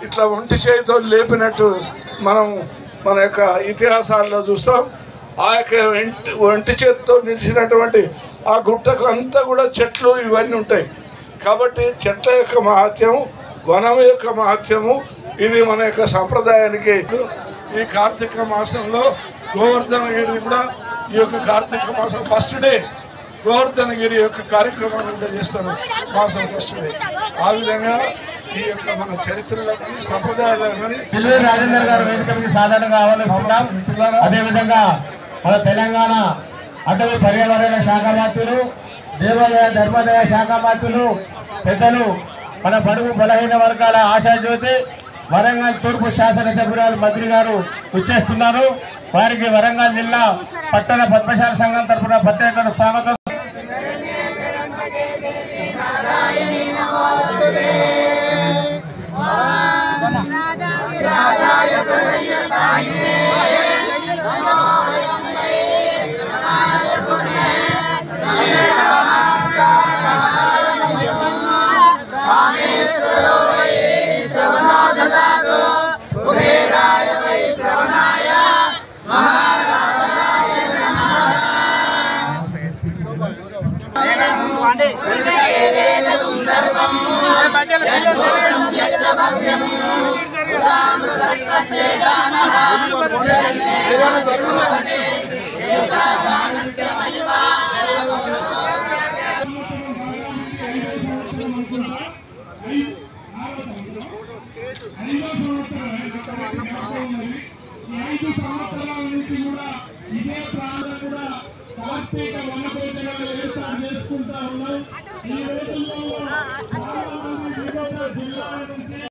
ఇట్లా ఒంటి చేతితో లేపినట్టు మనం మన యొక్క ఇతిహాసాల్లో చూస్తాం. ఆ యొక్క ఒంటి చేతితో నిలిచినటువంటి ఆ గుట్టకు అంతా కూడా చెట్లు ఇవన్నీ ఉంటాయి. కాబట్టి చెట్ల యొక్క మహత్యము, వనం యొక్క మహత్యము ఇది మన యొక్క సంప్రదాయానికి. ఈ కార్తీక మాసంలో గోవర్ధనగిరి కూడా ఈ యొక్క కార్తీక మాసం ఫస్ట్ డే గోవర్ధనగిరి యొక్క కార్యక్రమాన్ని కూడా చేస్తారు మాసం ఫస్ట్ డే. ఆ విధంగా ఈ యొక్క మన చరిత్రలో కానీ సంప్రదాయాల్లో కానీ రాజేందర్ గారు వేదికకి సాధారణంగా ఆహ్వానిస్తున్నాం. అదేవిధంగా మన తెలంగాణ అటవీ పర్యావరణ శాఖ మంత్రులు, దేవాదాయ ధర్మాదాయ శాఖ మంత్రులు, పెద్దలు, మన బడుగు బలహీన వర్గాల ఆశాజ్యోతి వరంగల్ తూర్పు శాసనసభ్యురాలు మంత్రి గారు వచ్చేస్తున్నారు. వారికి వరంగల్ జిల్లా పట్టణ పద్మశాల సంఘం తరఫున ప్రత్యేక స్వాగతం. ఇదే ప్రాంతం కూడా కార్తీక వనభోజనాలు ఏర్పాటు చేసుకుంటా ఉన్నాం. ఈ రోజుల్లో జిల్లాల నుంచి